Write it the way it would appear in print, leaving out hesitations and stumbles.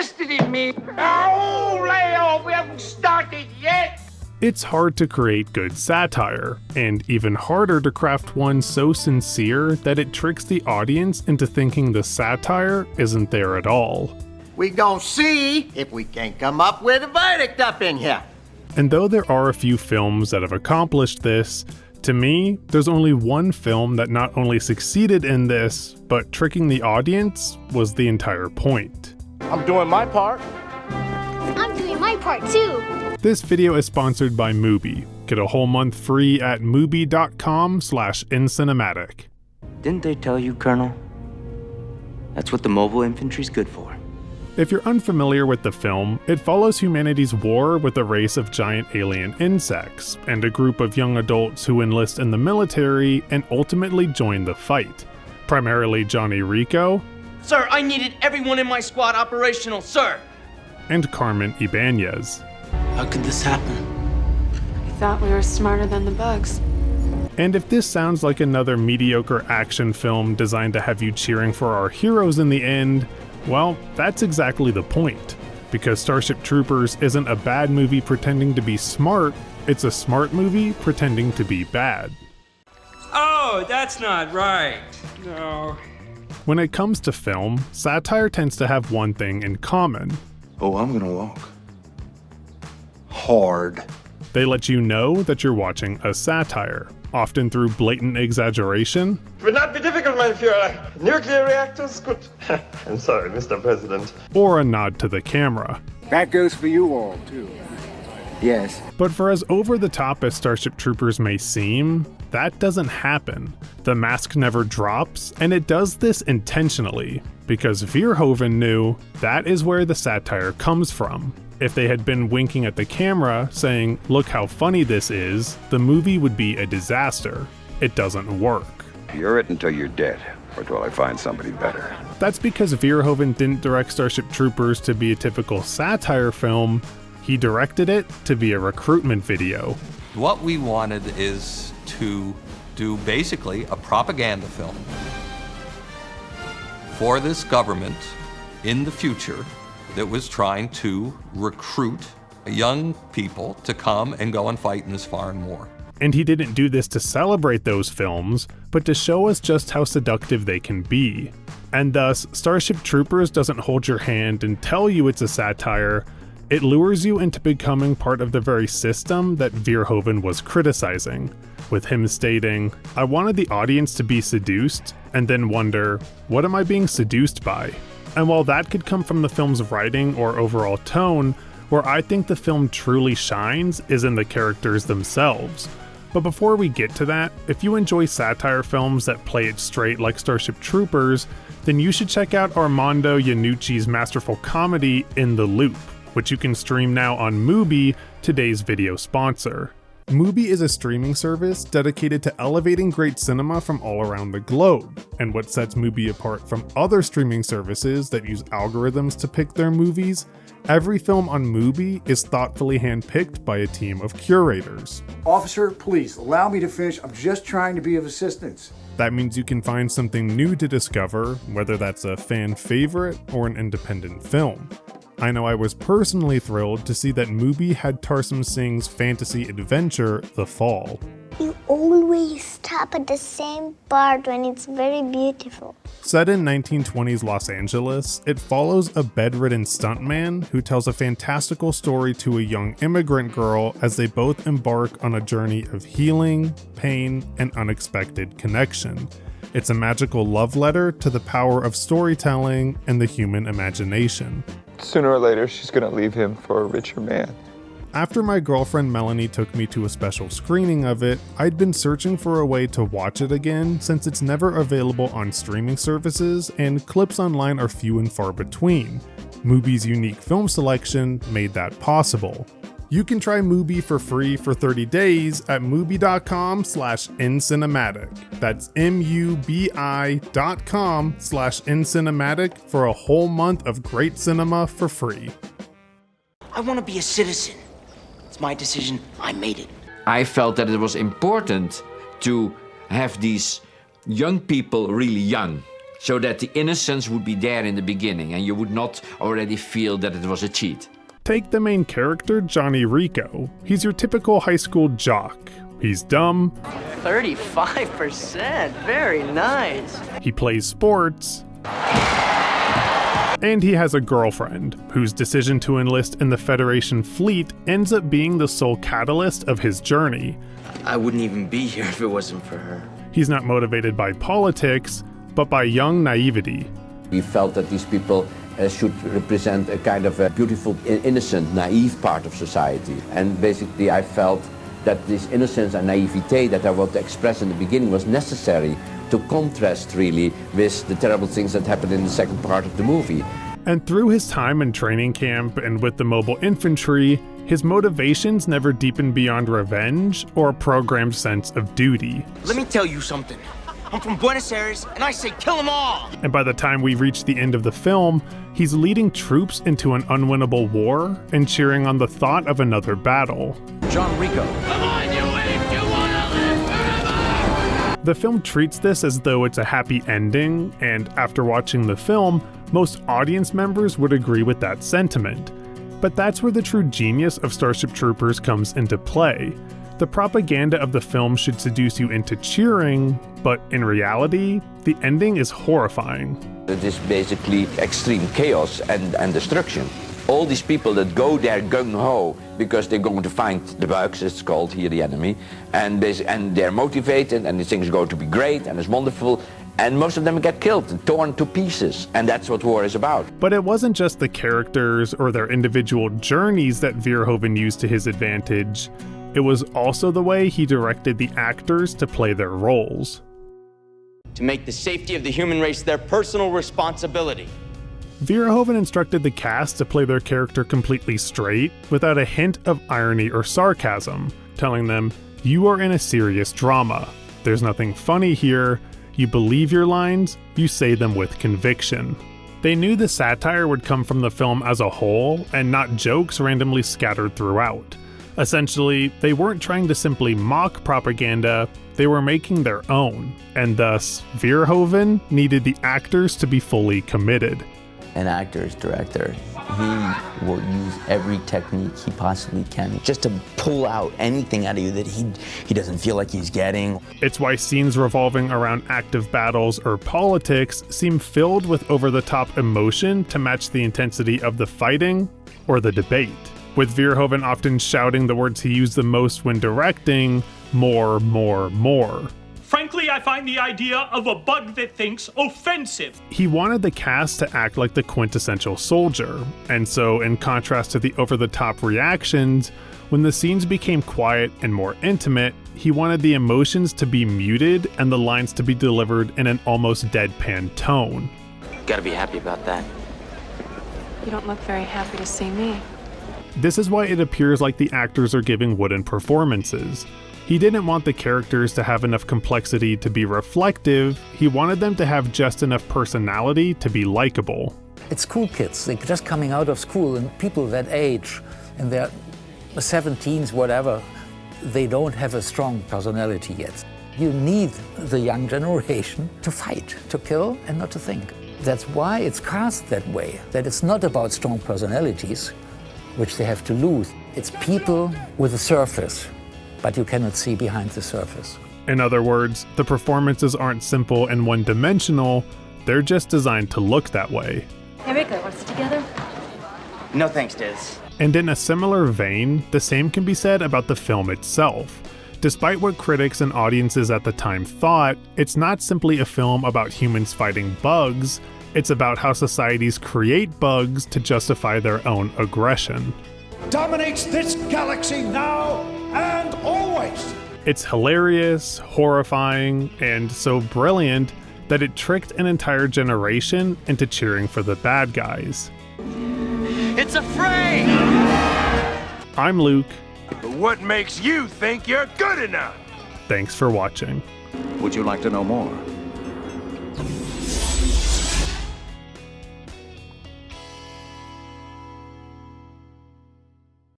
invested in me. Oh, Leo, we haven't started yet. It's hard to create good satire, and even harder to craft one so sincere that it tricks the audience into thinking the satire isn't there at all. We gon' see if we can come up with a verdict up in here. And though there are a few films that have accomplished this, to me, there's only one film that not only succeeded in this, but tricking the audience was the entire point. I'm doing my part. I'm doing my part too. This video is sponsored by Mubi. Get a whole month free at mubi.com/incinematic. Didn't they tell you, Colonel? That's what the mobile infantry's good for. If you're unfamiliar with the film, it follows humanity's war with a race of giant alien insects, and a group of young adults who enlist in the military and ultimately join the fight. Primarily Johnny Rico. Sir, I needed everyone in my squad operational, sir! And Carmen Ibanez. How could this happen? We thought we were smarter than the bugs. And if this sounds like another mediocre action film designed to have you cheering for our heroes in the end, well, that's exactly the point. Because Starship Troopers isn't a bad movie pretending to be smart, it's a smart movie pretending to be bad. Oh, that's not right. No. When it comes to film, satire tends to have one thing in common. Oh, I'm gonna walk hard. They let you know that you're watching a satire, often through blatant exaggeration. It would not be difficult, my Führer. Nuclear reactors could... I'm sorry, Mr. President. Or a nod to the camera. That goes for you all, too. Yes. But for as over-the-top as Starship Troopers may seem, that doesn't happen. The mask never drops, and it does this intentionally, because Verhoeven knew that is where the satire comes from. If they had been winking at the camera, saying, "Look how funny this is," the movie would be a disaster. It doesn't work. You're it until you're dead, or till I find somebody better. That's because Verhoeven didn't direct Starship Troopers to be a typical satire film. He directed it to be a recruitment video. What we wanted is to do basically a propaganda film for this government in the future that was trying to recruit young people to come and go and fight in this foreign war. And he didn't do this to celebrate those films, but to show us just how seductive they can be. And thus, Starship Troopers doesn't hold your hand and tell you it's a satire. It lures you into becoming part of the very system that Verhoeven was criticizing, with him stating, "I wanted the audience to be seduced, and then wonder, what am I being seduced by?" And while that could come from the film's writing or overall tone, where I think the film truly shines is in the characters themselves. But before we get to that, if you enjoy satire films that play it straight like Starship Troopers, then you should check out Armando Iannucci's masterful comedy In the Loop, which you can stream now on Mubi, today's video sponsor. Mubi is a streaming service dedicated to elevating great cinema from all around the globe, and what sets Mubi apart from other streaming services that use algorithms to pick their movies, every film on Mubi is thoughtfully handpicked by a team of curators. Officer, please, allow me to finish. I'm just trying to be of assistance. That means you can find something new to discover, whether that's a fan favorite or an independent film. I know I was personally thrilled to see that Mubi had Tarsem Singh's fantasy adventure, The Fall. You always stop at the same part when it's very beautiful. Set in 1920s Los Angeles, it follows a bedridden stuntman who tells a fantastical story to a young immigrant girl as they both embark on a journey of healing, pain, and unexpected connection. It's a magical love letter to the power of storytelling and the human imagination. Sooner or later, she's gonna leave him for a richer man. After my girlfriend Melanie took me to a special screening of it, I'd been searching for a way to watch it again since it's never available on streaming services and clips online are few and far between. Mubi's unique film selection made that possible. You can try Mubi for free for 30 days at mubi.com/incinematic. That's mubi.com/incinematic for a whole month of great cinema for free. I want to be a citizen. It's my decision. I made it. I felt that it was important to have these young people really young so that the innocence would be there in the beginning and you would not already feel that it was a cheat. Take the main character, Johnny Rico. He's your typical high school jock. He's dumb. 35%, very nice. He plays sports. And he has a girlfriend, whose decision to enlist in the Federation fleet ends up being the sole catalyst of his journey. I wouldn't even be here if it wasn't for her. He's not motivated by politics, but by young naivety. We felt that these people should represent a kind of a beautiful, innocent, naive part of society. And basically I felt that this innocence and naivete that I wanted to express in the beginning was necessary to contrast really with the terrible things that happened in the second part of the movie. And through his time in training camp and with the mobile infantry, his motivations never deepened beyond revenge or a programmed sense of duty. Let me tell you something. I'm from Buenos Aires, and I say kill them all! And by the time we reach the end of the film, he's leading troops into an unwinnable war and cheering on the thought of another battle. John Rico. Come on, you apes! You wanna live forever! The film treats this as though it's a happy ending, and after watching the film, most audience members would agree with that sentiment. But that's where the true genius of Starship Troopers comes into play. The propaganda of the film should seduce you into cheering, but in reality, the ending is horrifying. It is basically extreme chaos and destruction. All these people that go there gung-ho because they're going to find the bugs, it's called here, the enemy, and they're motivated and the things are going to be great and it's wonderful, and most of them get killed and torn to pieces, and that's what war is about. But it wasn't just the characters or their individual journeys that Verhoeven used to his advantage. It was also the way he directed the actors to play their roles. To make the safety of the human race their personal responsibility. Verhoeven instructed the cast to play their character completely straight, without a hint of irony or sarcasm, telling them, "You are in a serious drama. There's nothing funny here. You believe your lines, you say them with conviction." They knew the satire would come from the film as a whole, and not jokes randomly scattered throughout. Essentially, they weren't trying to simply mock propaganda, they were making their own, and thus, Verhoeven needed the actors to be fully committed. An actor's director, he will use every technique he possibly can just to pull out anything out of you that he doesn't feel like he's getting. It's why scenes revolving around active battles or politics seem filled with over-the-top emotion to match the intensity of the fighting or the debate. With Verhoeven often shouting the words he used the most when directing, more, more, more. Frankly, I find the idea of a bug that thinks offensive. He wanted the cast to act like the quintessential soldier, and so in contrast to the over-the-top reactions, when the scenes became quiet and more intimate, he wanted the emotions to be muted and the lines to be delivered in an almost deadpan tone. Gotta be happy about that. You don't look very happy to see me. This is why it appears like the actors are giving wooden performances. He didn't want the characters to have enough complexity to be reflective, he wanted them to have just enough personality to be likable. It's school kids, they're just coming out of school, and people that age, in their 17s, whatever, they don't have a strong personality yet. You need the young generation to fight, to kill, and not to think. That's why it's cast that way, that it's not about strong personalities, which they have to lose. It's people with a surface, but you cannot see behind the surface. In other words, the performances aren't simple and one-dimensional, they're just designed to look that way. Hey, Rico, want to sit together? No thanks, Diz. And in a similar vein, the same can be said about the film itself. Despite what critics and audiences at the time thought, it's not simply a film about humans fighting bugs, it's about how societies create bugs to justify their own aggression. Dominates this galaxy now and always. It's hilarious, horrifying, and so brilliant that it tricked an entire generation into cheering for the bad guys. It's a fray! I'm Luke. But what makes you think you're good enough? Thanks for watching. Would you like to know more?